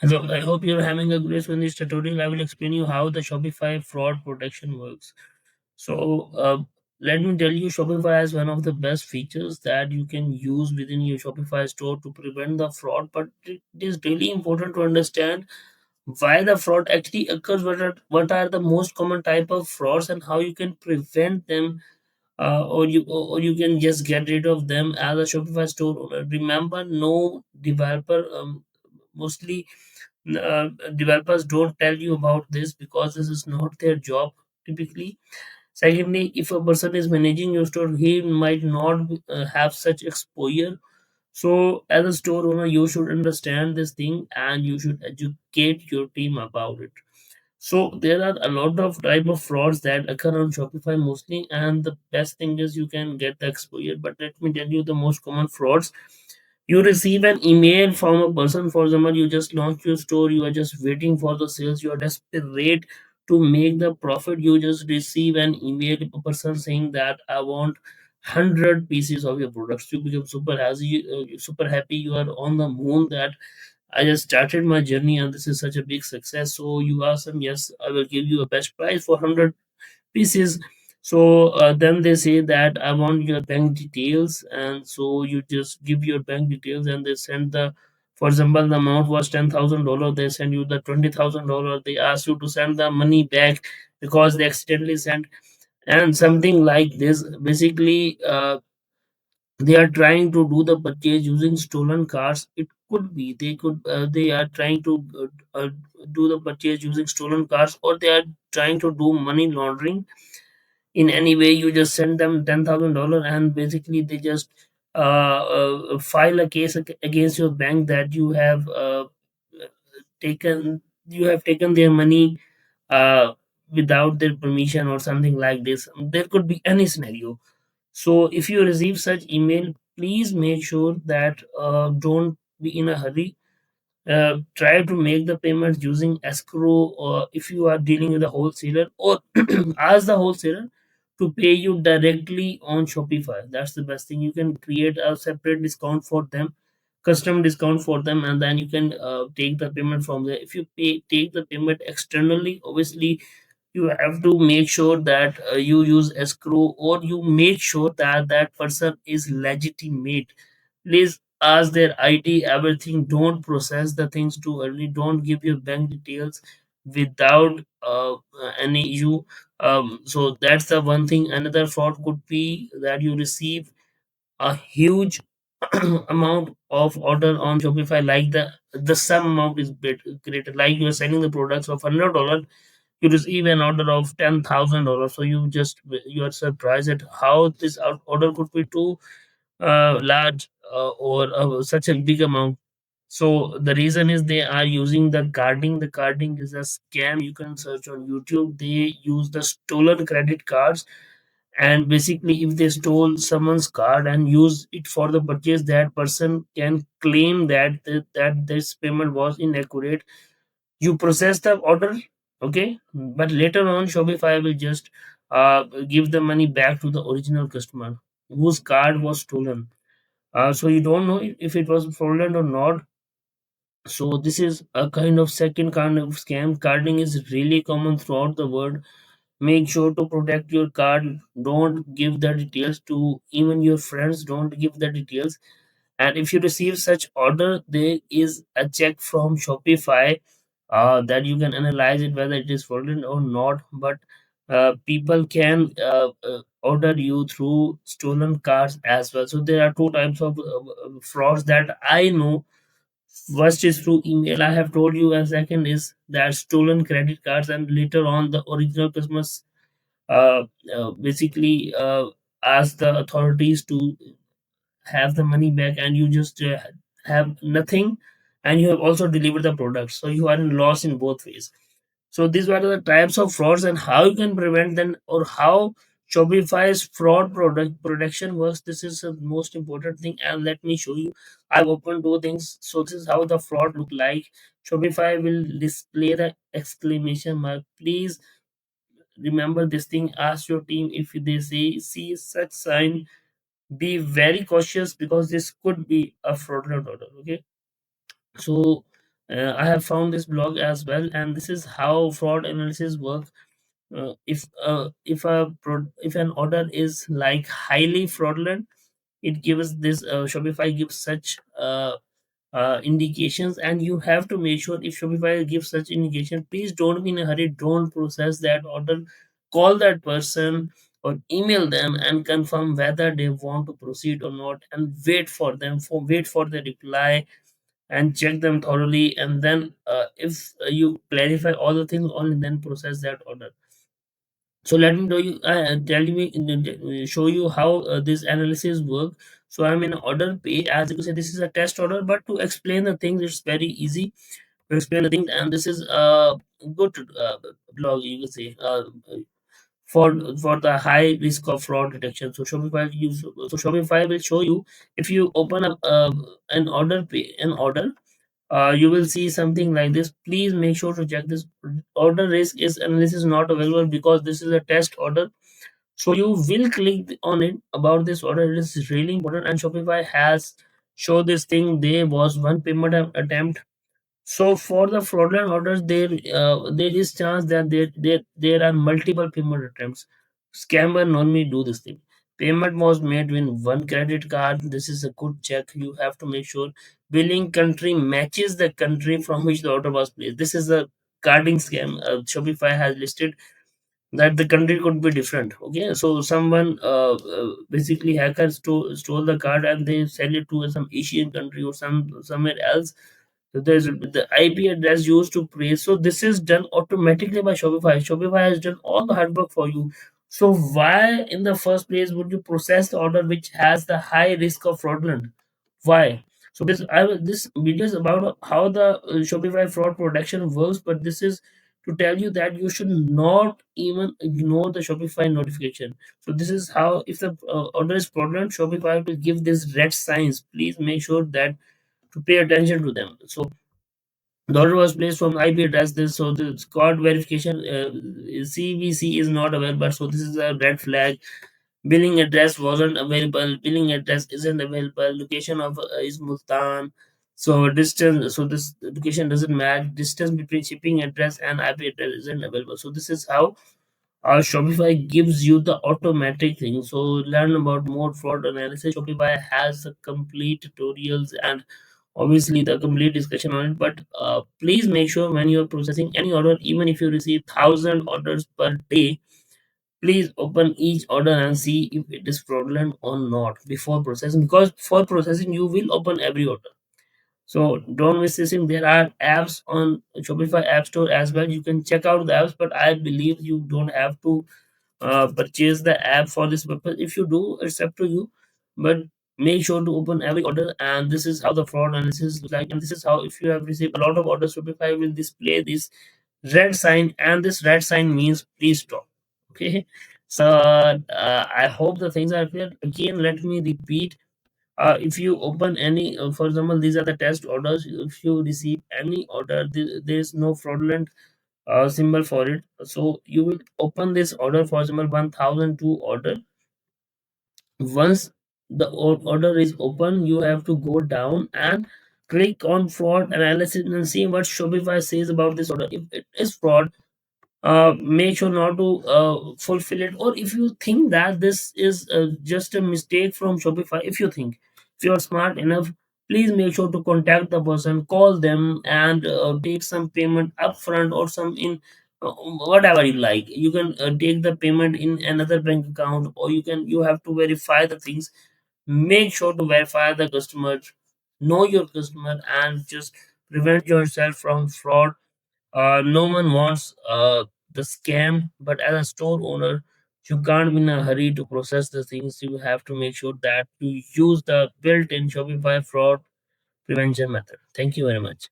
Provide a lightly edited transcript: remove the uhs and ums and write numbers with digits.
Hello, I hope you're having a great one. In this tutorial, I will explain you how the Shopify fraud protection works. So, let me tell you, Shopify has one of the best features that you can use within your Shopify store to prevent the fraud. But it is really important to understand why the fraud actually occurs, what are the most common type of frauds, and how you can prevent them, or you can just get rid of them as a Shopify store owner. Remember, no developer mostly developers don't tell you about this because this is not their job typically. Secondly, if a person is managing your store, he might not have such exposure. So as a store owner, you should understand this thing and you should educate your team about it. So there are a lot of type of frauds that occur on Shopify mostly, and the best thing is you can get the exposure. But let me tell you the most common frauds. You receive an email from a person, for example, you just launched your store, you are just waiting for the sales, you are desperate to make the profit. You just receive an email, a person saying that I want 100 pieces of your products. You become super happy, you are on the moon that I just started my journey and this is such a big success. So you ask them, yes, I will give you a best price for 100 pieces. So then they say that I want your bank details, and so you just give your bank details, and they send the, for example, the amount was $10,000. They send you the $20,000. They ask you to send the money back because they accidentally sent, and something like this. Basically, they are trying to do the purchase using stolen cars. It could be they are trying to do the purchase using stolen cars, or they are trying to do money laundering in any way. You just send them $10,000, and basically they just file a case against your bank that you have taken their money uh, without their permission or something like this. There could be any scenario. So if you receive such email, please make sure that don't be in a hurry. Try to make the payments using escrow, or if you are dealing with a wholesaler, or ask the wholesaler to pay you directly on Shopify. That's the best thing. You can create a separate discount for them, custom discount for them, and then you can take the payment from there. If you take the payment externally, obviously you have to make sure that you use escrow, or you make sure that that person is legitimate. Please ask their ID, everything. Don't process the things too early. Don't give your bank details without any issue. So that's the one thing. Another fraud could be that you receive a huge amount of order on Shopify, like the sum amount is greater. Like you are selling the products of $100, you receive an order of $10,000. So you are surprised at how this order could be too large, or such a big amount. So the reason is they are using the carding. The carding is a scam. You can search on YouTube. They use the stolen credit cards, and basically, if they stole someone's card and use it for the purchase, that person can claim that this payment was inaccurate. You process the order, okay, but later on Shopify will just give the money back to the original customer whose card was stolen. So you don't know if it was fraudulent or not. So this is a kind of second kind of scam. Carding is really common throughout the world. Make sure to protect your card. Don't give the details to even your friends. Don't give the details. And if you receive such order, there is a check from Shopify that you can analyze it whether it is fraudulent or not. But people can order you through stolen cards as well. So there are two types of frauds that I know. First is through email, I have told you, and second is that stolen credit cards, and later on the original customers uh, basically ask the authorities to have the money back, and you just have nothing, and you have also delivered the product, so you are in loss in both ways. So these were the types of frauds and how you can prevent them, or how Shopify's fraud product protection works. This is the most important thing, and let me show you. I've opened two things. So this is how the fraud look like. Shopify will display the exclamation mark. Please remember this thing. Ask your team if they say see such sign. Be very cautious because this could be a fraudulent order. Okay, so I have found this blog as well, and this is how fraud analysis work. If an order is like highly fraudulent, it gives this Shopify gives such indications, and you have to make sure if Shopify gives such indication, please don't be in a hurry, don't process that order, call that person or email them and confirm whether they want to proceed or not, and wait for the reply, and check them thoroughly, and then if you clarify all the things, only then process that order. So let me show you how this analysis work. So I'm in order page. As you can say, this is a test order, but to explain the things, it's very easy to explain the things. And this is a good blog, you can say, for the high risk of fraud detection. So Shopify will show you if you open up an order. You will see something like this. Please make sure to check this. Order risk is analysis not available because this is a test order. So you will click on it about this order. It is really important. And Shopify has show this thing. There was one payment attempt. So for the fraudulent orders, there is chance that there are multiple payment attempts. Scammer normally do this thing. Payment was made with one credit card. This is a good check. You have to make sure billing country matches the country from which the order was placed. This is a carding scam. Shopify has listed that the country could be different. Okay, so someone basically hackers stole the card and they sell it to some Asian country or somewhere else. So there's the IP address used to praise. So this is done automatically by Shopify. Shopify has done all the hard work for you. So why in the first place would you process the order which has the high risk of fraudulent? Why? So this video is about how the Shopify fraud protection works, but this is to tell you that you should not even ignore the Shopify notification. So this is how, if the order is fraudulent, Shopify will give this red signs. Please make sure that to pay attention to them. So the order was placed from IP address. This so the card verification CVC is not available. So this is a red flag. Billing address wasn't available. Billing address isn't available. Location of is Multan. So distance. So this location doesn't match. Distance between shipping address and IP address isn't available. So this is how Shopify gives you the automatic thing. So learn about more fraud analysis. Shopify has the complete tutorials and obviously the complete discussion on it. But please make sure when you are processing any order, even if you receive 1,000 orders per day, please open each order and see if it is fraudulent or not before processing. Because for processing, you will open every order. So don't miss this thing. There are apps on Shopify App Store as well. You can check out the apps, but I believe you don't have to purchase the app for this purpose. If you do, it's up to you. But make sure to open every order, and this is how the fraud analysis looks like. And this is how, if you have received a lot of orders, Shopify will display this red sign, and this red sign means please stop. Okay. So I hope the things are clear. Again, let me repeat. If you open any, for example, these are the test orders. If you receive any order, there is no fraudulent symbol for it. So you will open this order, for example, 1,002 order. Once the order is open, you have to go down and click on fraud analysis and see what Shopify says about this order. If it is fraud, make sure not to fulfill it. Or if you think that this is just a mistake from Shopify, if you're smart enough, please make sure to contact the person, call them, and take some payment upfront or some in whatever you like. You can take the payment in another bank account, or you have to verify the things. Make sure to verify the customer, know your customer, and just prevent yourself from fraud. No one wants the scam, but as a store owner, you can't be in a hurry to process the things. You have to make sure that you use the built-in Shopify fraud prevention method. Thank you very much.